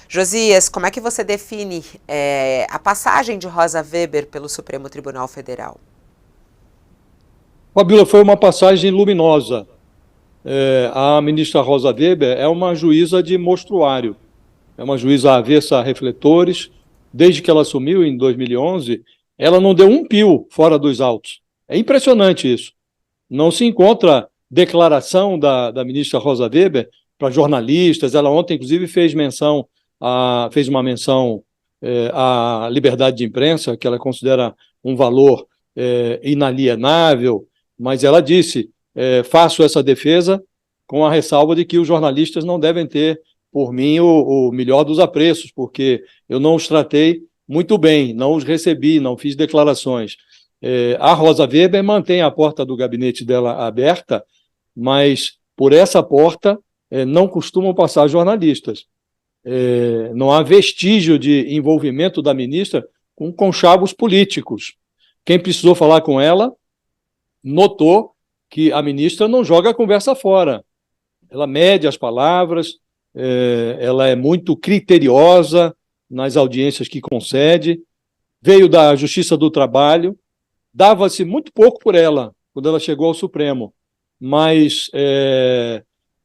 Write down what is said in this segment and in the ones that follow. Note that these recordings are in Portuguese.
Josias, como é que você define a passagem de Rosa Weber pelo Supremo Tribunal Federal? Fabíola, foi uma passagem luminosa. A ministra Rosa Weber é uma juíza de mostruário, é uma juíza avessa a refletores. Desde que ela assumiu em 2011, ela não deu um pio fora dos autos. É impressionante isso. Não se encontra declaração da ministra Rosa Weber para jornalistas. Ela ontem, inclusive, fez uma menção à liberdade de imprensa, que ela considera um valor inalienável, mas ela disse, faço essa defesa com a ressalva de que os jornalistas não devem ter, por mim, o melhor dos apreços, porque eu não os tratei muito bem, não os recebi, não fiz declarações. A Rosa Weber mantém a porta do gabinete dela aberta, mas por essa porta não costumam passar jornalistas. Não há vestígio de envolvimento da ministra com conchavos políticos. Quem precisou falar com ela notou que a ministra não joga a conversa fora. Ela mede as palavras, ela é muito criteriosa nas audiências que concede, veio da Justiça do Trabalho, dava-se muito pouco por ela quando ela chegou ao Supremo, mas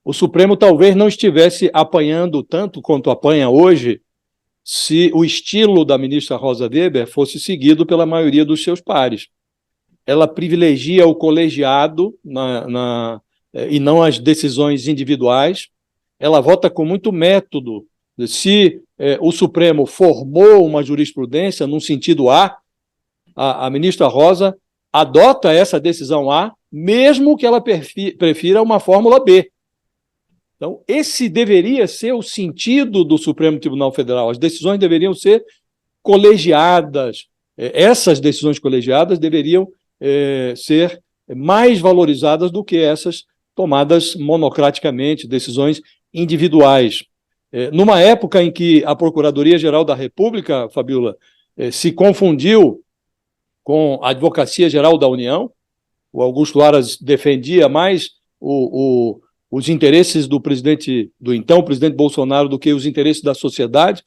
o Supremo talvez não estivesse apanhando tanto quanto apanha hoje se o estilo da ministra Rosa Weber fosse seguido pela maioria dos seus pares. Ela privilegia o colegiado e não as decisões individuais. Ela vota com muito método. Se o Supremo formou uma jurisprudência num sentido a ministra Rosa adota essa decisão A, mesmo que ela prefira uma fórmula B. Então, esse deveria ser o sentido do Supremo Tribunal Federal. As decisões deveriam ser colegiadas. Essas decisões colegiadas deveriam ser mais valorizadas do que essas tomadas monocraticamente, decisões individuais. Numa época em que a Procuradoria-Geral da República, Fabíola, se confundiu com a Advocacia Geral da União, o Augusto Aras defendia mais os interesses do então presidente Bolsonaro do que os interesses da sociedade.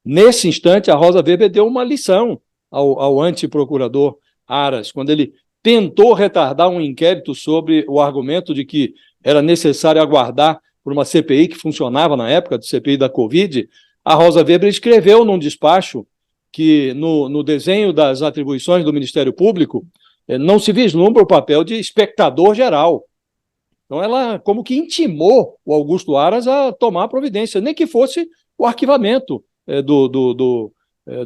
Nesse instante, a Rosa Weber deu uma lição ao antiprocurador Aras, quando ele tentou retardar um inquérito sobre o argumento de que era necessário aguardar por uma CPI que funcionava na época, de CPI da Covid. A Rosa Weber escreveu num despacho que no desenho das atribuições do Ministério Público não se vislumbra o papel de espectador geral. Então, ela como que intimou o Augusto Aras a tomar providência, nem que fosse o arquivamento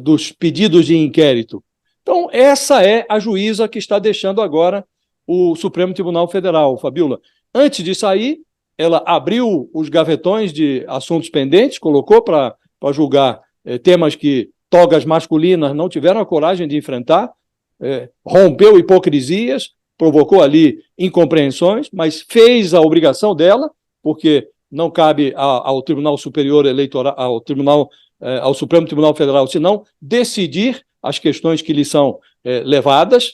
dos pedidos de inquérito. Então, essa é a juíza que está deixando agora o Supremo Tribunal Federal, Fabíola. Antes de sair, ela abriu os gavetões de assuntos pendentes, colocou para julgar temas que togas masculinas não tiveram a coragem de enfrentar, rompeu hipocrisias, provocou ali incompreensões, mas fez a obrigação dela, porque não cabe ao Tribunal Superior Eleitoral, ao Supremo Tribunal Federal, senão decidir as questões que lhe são levadas.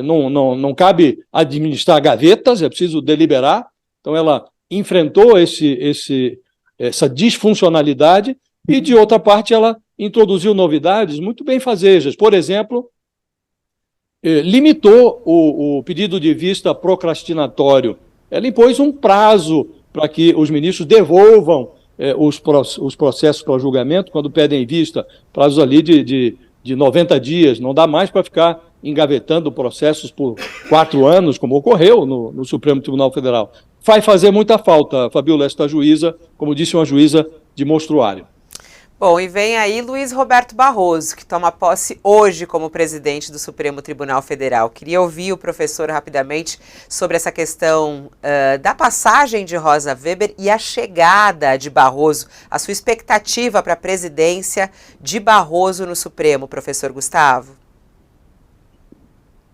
Não cabe administrar gavetas, é preciso deliberar. Então, ela enfrentou essa disfuncionalidade e, de outra parte, ela introduziu novidades muito benfazejas. Por exemplo, limitou o pedido de vista procrastinatório. Ela impôs um prazo para que os ministros devolvam os processos para julgamento, quando pedem vista, prazos ali de 90 dias. Não dá mais para ficar engavetando processos por 4 anos, como ocorreu no Supremo Tribunal Federal. Vai fazer muita falta, Fabíola, esta juíza, como disse, uma juíza de mostruário. Bom, e vem aí Luiz Roberto Barroso, que toma posse hoje como presidente do Supremo Tribunal Federal. Queria ouvir o professor rapidamente sobre essa questão da passagem de Rosa Weber e a chegada de Barroso, a sua expectativa para a presidência de Barroso no Supremo, professor Gustavo.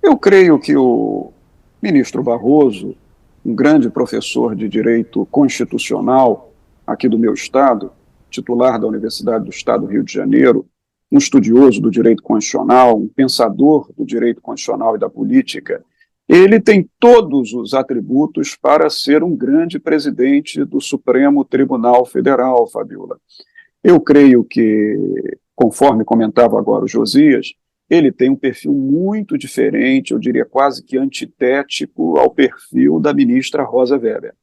Eu creio que o ministro Barroso, um grande professor de direito constitucional aqui do meu estado, titular da Universidade do Estado do Rio de Janeiro, um estudioso do direito constitucional, um pensador do direito constitucional e da política, ele tem todos os atributos para ser um grande presidente do Supremo Tribunal Federal, Fabíola. Eu creio que, conforme comentava agora o Josias, ele tem um perfil muito diferente, eu diria quase que antitético ao perfil da ministra Rosa Weber.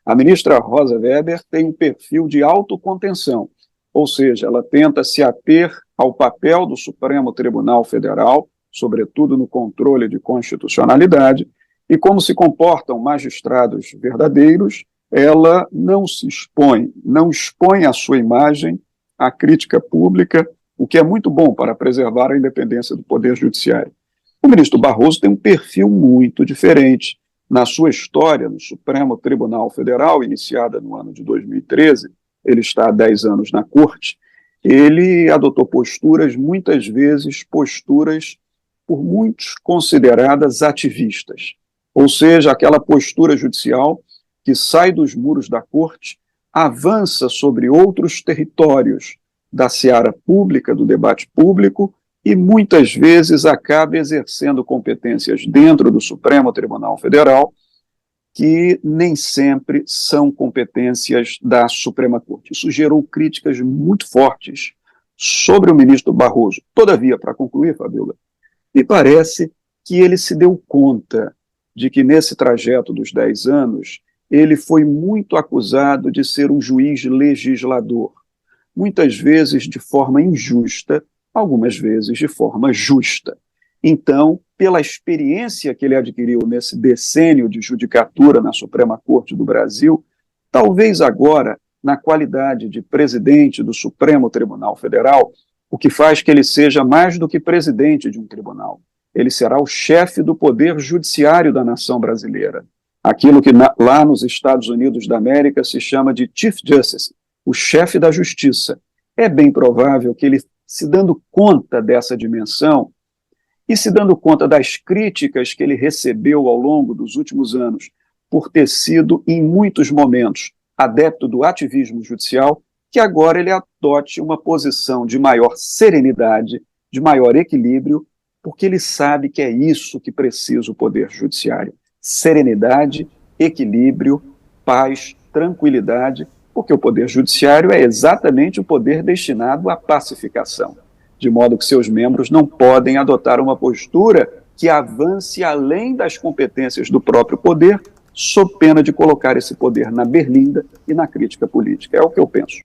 A ministra Rosa Weber tem um perfil de autocontenção, ou seja, ela tenta se ater ao papel do Supremo Tribunal Federal, sobretudo no controle de constitucionalidade, e como se comportam magistrados verdadeiros, ela não se expõe, não expõe a sua imagem à crítica pública, o que é muito bom para preservar a independência do Poder Judiciário. O ministro Barroso tem um perfil muito diferente. Na sua história no Supremo Tribunal Federal, iniciada no ano de 2013, ele está há 10 anos na corte, ele adotou posturas, muitas vezes posturas por muitos consideradas ativistas, ou seja, aquela postura judicial que sai dos muros da corte, avança sobre outros territórios da seara pública, do debate público, e muitas vezes acaba exercendo competências dentro do Supremo Tribunal Federal que nem sempre são competências da Suprema Corte. Isso gerou críticas muito fortes sobre o ministro Barroso. Todavia, para concluir, Fabiola, me parece que ele se deu conta de que nesse trajeto dos 10 anos ele foi muito acusado de ser um juiz legislador, muitas vezes de forma injusta, algumas vezes de forma justa. Então, pela experiência que ele adquiriu nesse decênio de judicatura na Suprema Corte do Brasil, talvez agora, na qualidade de presidente do Supremo Tribunal Federal, o que faz que ele seja mais do que presidente de um tribunal. Ele será o chefe do poder judiciário da nação brasileira. Aquilo que lá nos Estados Unidos da América se chama de Chief Justice, o chefe da justiça. É bem provável que ele, se dando conta dessa dimensão e se dando conta das críticas que ele recebeu ao longo dos últimos anos por ter sido, em muitos momentos, adepto do ativismo judicial, que agora ele adote uma posição de maior serenidade, de maior equilíbrio, porque ele sabe que é isso que precisa o Poder Judiciário. Serenidade, equilíbrio, paz, tranquilidade, porque o Poder Judiciário é exatamente o poder destinado à pacificação, de modo que seus membros não podem adotar uma postura que avance além das competências do próprio poder, sob pena de colocar esse poder na berlinda e na crítica política. É o que eu penso.